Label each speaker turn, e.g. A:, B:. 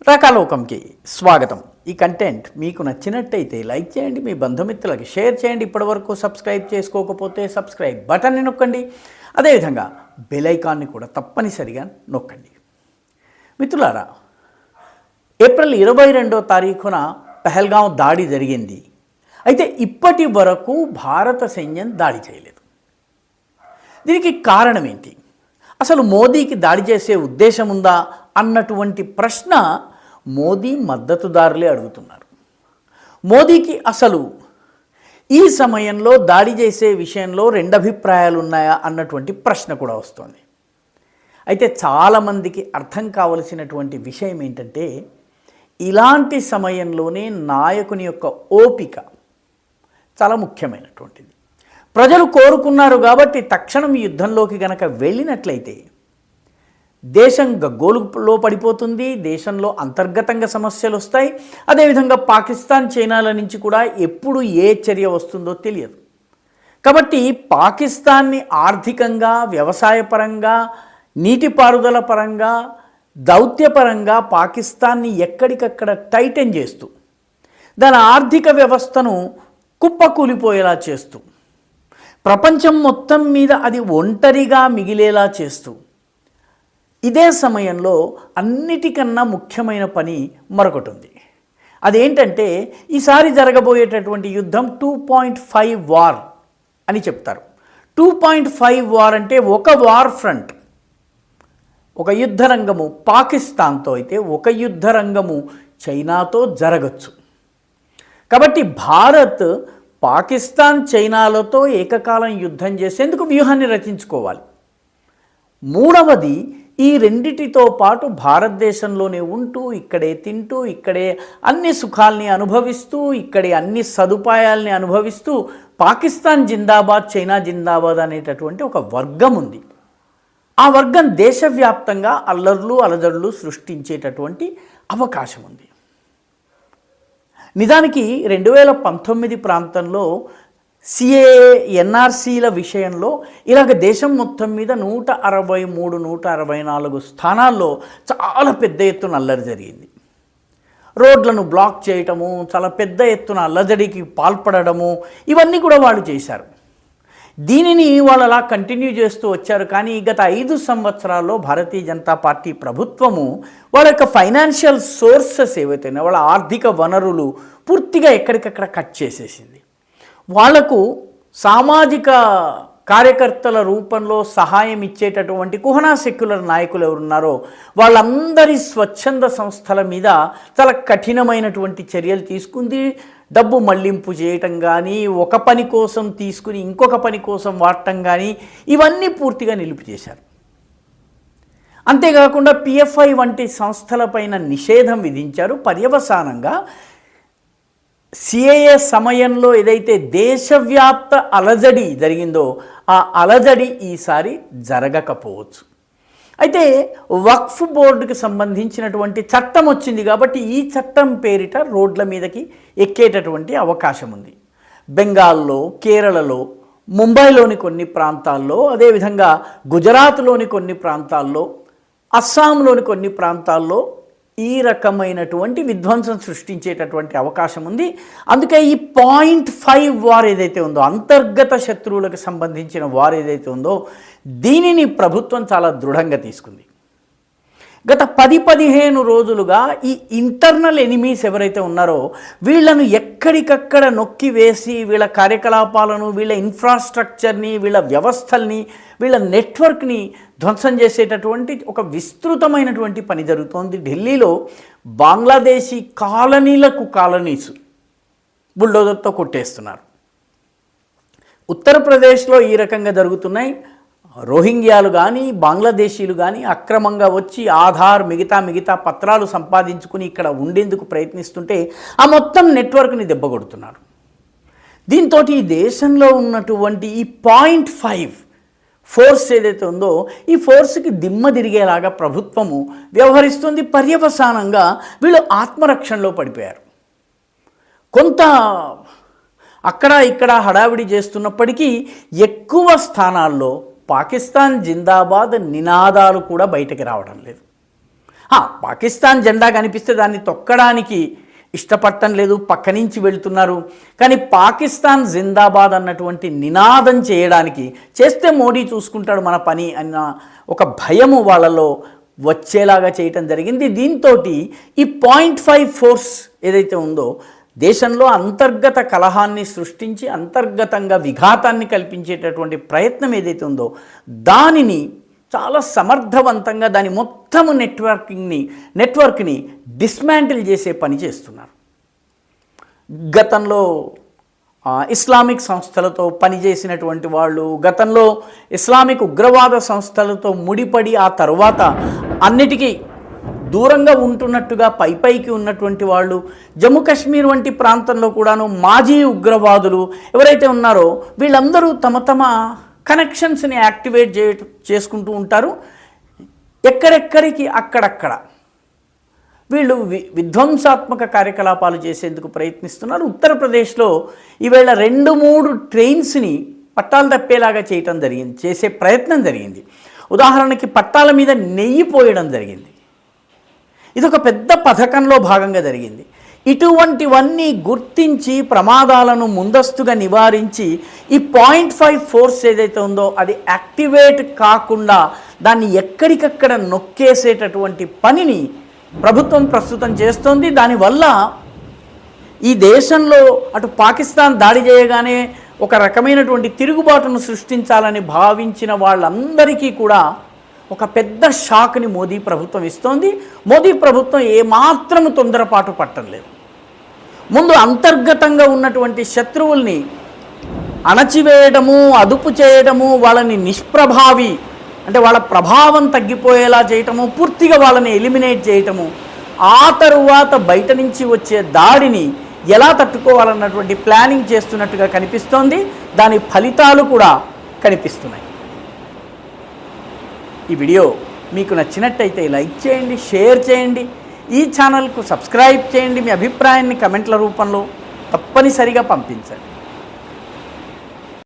A: రకాలోకంకి స్వాగతం. ఈ కంటెంట్ మీకు నచ్చినట్టయితే లైక్ చేయండి, మీ బంధుమిత్రులకి షేర్ చేయండి. ఇప్పటివరకు సబ్స్క్రైబ్ చేసుకోకపోతే సబ్స్క్రైబ్ బటన్ని నొక్కండి. అదేవిధంగా బెల్ ఐకాన్ని కూడా తప్పనిసరిగా నొక్కండి. మిత్రులారా, ఏప్రిల్ 22వ తారీఖున పహల్గాం దాడి జరిగింది. అయితే ఇప్పటి వరకు భారత సైన్యం దాడి చేయలేదు. దీనికి కారణం ఏంటి? అసలు మోదీకి దాడి చేసే ఉద్దేశం ఉందా అన్నటువంటి ప్రశ్న మోదీ మద్దతుదారులే అడుగుతున్నారు. మోదీకి అసలు ఈ సమయంలో దాడి చేసే విషయంలో రెండు అభిప్రాయాలు ఉన్నాయా అన్నటువంటి ప్రశ్న కూడా వస్తుంది. అయితే చాలామందికి అర్థం కావలసినటువంటి విషయం ఏంటంటే, ఇలాంటి సమయంలోనే నాయకుని యొక్క ఓపిక చాలా ముఖ్యమైనటువంటిది. ప్రజలు కోరుకున్నారు కాబట్టి తక్షణం యుద్ధంలోకి గనక వెళ్ళినట్లయితే దేశం గగ్గోలులో పడిపోతుంది, దేశంలో అంతర్గతంగా సమస్యలు వస్తాయి. అదేవిధంగా పాకిస్తాన్, చైనాల నుంచి కూడా ఎప్పుడు ఏ చర్య వస్తుందో తెలియదు. కాబట్టి పాకిస్తాన్ని ఆర్థికంగా, వ్యవసాయపరంగా, నీటిపారుదల పరంగా, దౌత్యపరంగా పాకిస్తాన్ని ఎక్కడికక్కడ టైటన్ చేస్తూ, దాని ఆర్థిక వ్యవస్థను కుప్పకూలిపోయేలా చేస్తూ, ప్రపంచం మొత్తం మీద అది ఒంటరిగా మిగిలేలా చేస్తూ, ఇదే సమయంలో అన్నిటికన్నా ముఖ్యమైన పని మరొకటి ఉంది. అదేంటంటే, ఈసారి జరగబోయేటటువంటి యుద్ధం 2.5 వార్ అని చెప్తారు. 2.5 వార్ అంటే ఒక వార్ ఫ్రంట్, ఒక యుద్ధ రంగము పాకిస్తాన్తో అయితే ఒక యుద్ధ రంగము చైనాతో జరగచ్చు. కాబట్టి భారత్ పాకిస్తాన్, చైనాలతో ఏకకాలం యుద్ధం చేసేందుకు వ్యూహాన్ని రచించుకోవాలి. మూడవది, ఈ రెండిటితో పాటు భారతదేశంలోనే ఉంటూ, ఇక్కడే తింటూ, ఇక్కడే అన్ని సుఖాల్ని అనుభవిస్తూ, ఇక్కడే అన్ని సదుపాయాల్ని అనుభవిస్తూ పాకిస్తాన్ జిందాబాద్, చైనా జిందాబాద్ అనేటటువంటి ఒక వర్గం ఉంది. ఆ వర్గం దేశవ్యాప్తంగా అల్లర్లు, అలజడులు సృష్టించేటటువంటి అవకాశం ఉంది. నిజానికి 2019 ప్రాంతంలో సిఏఏ, ఎన్ఆర్సీల విషయంలో ఇలాగ దేశం మొత్తం మీద 163, 164 స్థానాల్లో చాలా పెద్ద ఎత్తున అల్లరి జరిగింది. రోడ్లను బ్లాక్ చేయటము, చాలా పెద్ద ఎత్తున అల్లజడికి పాల్పడము, ఇవన్నీ కూడా వాళ్ళు చేశారు. దీనిని వాళ్ళు అలా కంటిన్యూ చేస్తూ వచ్చారు. కానీ గత 5 సంవత్సరాల్లో భారతీయ జనతా పార్టీ ప్రభుత్వము వాళ్ళ యొక్క ఫైనాన్షియల్ సోర్సెస్ ఏవైతే ఉన్నాయో, వాళ్ళ ఆర్థిక వనరులు పూర్తిగా ఎక్కడికక్కడ కట్ చేసేసింది. వాళ్లకు సామాజిక కార్యకర్తల రూపంలో సహాయం ఇచ్చేటటువంటి కుహనా సెక్యులర్ నాయకులు ఎవరున్నారో వాళ్ళందరి స్వచ్ఛంద సంస్థల మీద చాలా కఠినమైనటువంటి చర్యలు తీసుకుంది. డబ్బు మళ్లింపు చేయటం కానీ, ఒక పని కోసం తీసుకుని ఇంకొక పని కోసం వాడటం కానీ, ఇవన్నీ పూర్తిగా నిలిపిచేశారు. అంతేకాకుండా పిఎఫ్ఐ వంటి సంస్థలపైన నిషేధం విధించారు. పర్యవసానంగా సిఏఏ సమయంలో ఏదైతే దేశవ్యాప్త అలజడి జరిగిందో ఆ అలజడి ఈసారి జరగకపోవచ్చు. అయితే వక్ఫ్ బోర్డుకి సంబంధించినటువంటి చట్టం వచ్చింది కాబట్టి ఈ చట్టం పేరిట రోడ్ల మీదకి ఎక్కేటటువంటి అవకాశం ఉంది. బెంగాల్లో, కేరళలో, ముంబైలోని కొన్ని ప్రాంతాల్లో, అదేవిధంగా గుజరాత్లోని కొన్ని ప్రాంతాల్లో, అస్సాంలోని కొన్ని ప్రాంతాల్లో ఈ రకమైనటువంటి విధ్వంసం సృష్టించేటటువంటి అవకాశం ఉంది. అందుకే ఈ 0.5 వార్ ఏదైతే ఉందో, అంతర్గత శత్రువులకు సంబంధించిన వార్ ఏదైతే ఉందో, దీనిని ప్రభుత్వం చాలా దృఢంగా తీసుకుంది. గత 10-15 రోజులుగా ఈ ఇంటర్నల్ ఎనిమీస్ ఎవరైతే ఉన్నారో వీళ్ళను ఎక్కడికక్కడ నొక్కి వేసి, వీళ్ళ కార్యకలాపాలను, వీళ్ళ ఇన్ఫ్రాస్ట్రక్చర్ని, వీళ్ళ వ్యవస్థల్ని, వీళ్ళ నెట్వర్క్ని ధ్వంసం చేసేటటువంటి ఒక విస్తృతమైనటువంటి పని జరుగుతోంది. ఢిల్లీలో బంగ్లాదేశీ కాలనీలకు కాలనీస్ బుల్డోజర్తో కొట్టేస్తున్నారు. ఉత్తరప్రదేశ్లో ఈ రకంగా జరుగుతున్నాయి. రోహింగ్యాలు కానీ, బంగ్లాదేశీలు కానీ అక్రమంగా వచ్చి ఆధార్, మిగతా పత్రాలు సంపాదించుకుని ఇక్కడ ఉండేందుకు ప్రయత్నిస్తుంటే ఆ మొత్తం నెట్వర్క్ని దెబ్బకొడుతున్నారు. దీంతో ఈ దేశంలో ఉన్నటువంటి ఈ 0.5 ఫోర్స్ ఏదైతే ఉందో ఈ ఫోర్స్కి దిమ్మ తిరిగేలాగా ప్రభుత్వము వ్యవహరిస్తుంది. పర్యవసానంగా వీళ్ళు ఆత్మరక్షణలో పడిపోయారు. కొంత అక్కడ ఇక్కడ హడావిడి చేస్తున్నప్పటికీ ఎక్కువ స్థానాల్లో పాకిస్తాన్ జిందాబాద్ నినాదాలు కూడా బయటకు రావడం లేదు. పాకిస్తాన్ జెండా కనిపిస్తే దాన్ని తొక్కడానికి ఇష్టపడటం లేదు, పక్క నుంచి వెళుతున్నారు. కానీ పాకిస్తాన్ జిందాబాద్ అన్నటువంటి నినాదం చేయడానికి, చేస్తే మోడీ చూసుకుంటాడు మన పని అన్న ఒక భయము వాళ్ళలో వచ్చేలాగా చేయటం జరిగింది. దీంతో ఈ 0.5 ఫోర్స్ ఏదైతే ఉందో దేశంలో అంతర్గత కలహాన్ని సృష్టించి అంతర్గతంగా విఘాతాన్ని కల్పించేటటువంటి ప్రయత్నం ఏదైతే ఉందో దానిని చాలా సమర్థవంతంగా దాని మొత్తము నెట్వర్క్ని డిస్మాంటిల్ చేసే పని చేస్తున్నారు. గతంలో ఇస్లామిక్ సంస్థలతో పనిచేసినటువంటి వాళ్ళు, గతంలో ఇస్లామిక్ ఉగ్రవాద సంస్థలతో ముడిపడి ఆ తర్వాత అన్నిటికీ దూరంగా ఉంటున్నట్టుగా పైకి ఉన్నటువంటి వాళ్ళు, జమ్మూ కాశ్మీర్ వంటి ప్రాంతంలో కూడాను మాజీ ఉగ్రవాదులు ఎవరైతే ఉన్నారో వీళ్ళందరూ తమ కనెక్షన్స్ని యాక్టివేట్ చేసుకుంటూ ఉంటారు. ఎక్కడెక్కడికి అక్కడక్కడ వీళ్ళు విధ్వంసాత్మక కార్యకలాపాలు చేసేందుకు ప్రయత్నిస్తున్నారు. ఉత్తరప్రదేశ్లో ఈవేళ 2-3 ట్రైన్స్ని పట్టాలు తప్పేలాగా చేసే ప్రయత్నం జరిగింది. ఉదాహరణకి పట్టాల మీద నెయ్యి పోయడం జరిగింది. ఇదొక పెద్ద పథకంలో భాగంగా జరిగింది. ఇటువంటివన్నీ గుర్తించి ప్రమాదాలను ముందస్తుగా నివారించి ఈ 0.5 ఫోర్స్ ఏదైతే ఉందో అది యాక్టివేట్ కాకుండా దాన్ని ఎక్కడికక్కడ నొక్కేసేటటువంటి పనిని ప్రభుత్వం ప్రస్తుతం చేస్తోంది. దానివల్ల ఈ దేశంలో అటు పాకిస్తాన్ దాడి చేయగానే ఒక రకమైనటువంటి తిరుగుబాటును సృష్టించాలని భావించిన వాళ్ళందరికీ కూడా ఒక పెద్ద షాక్ని మోదీ ప్రభుత్వం ఇస్తోంది. మోదీ ప్రభుత్వం ఏమాత్రము తొందరపాటు పట్టలేదు. ముందు అంతర్గతంగా ఉన్నటువంటి శత్రువుల్ని అణచివేయడము, అదుపు చేయడము, వాళ్ళని నిష్ప్రభావి అంటే వాళ్ళ ప్రభావం తగ్గిపోయేలా చేయటము, పూర్తిగా వాళ్ళని ఎలిమినేట్ చేయటము, ఆ తరువాత బయట నుంచి వచ్చే దాడిని ఎలా తట్టుకోవాలన్నటువంటి ప్లానింగ్ చేస్తున్నట్టుగా కనిపిస్తోంది. దాని ఫలితాలు కూడా కనిపిస్తున్నాయి. ఈ వీడియో మీకు నచ్చినట్టయితే లైక్ చేయండి, షేర్ చేయండి, ఈ ఛానల్కు సబ్స్క్రైబ్ చేయండి. మీ అభిప్రాయాన్ని కమెంట్ల రూపంలో తప్పనిసరిగా పంపించండి.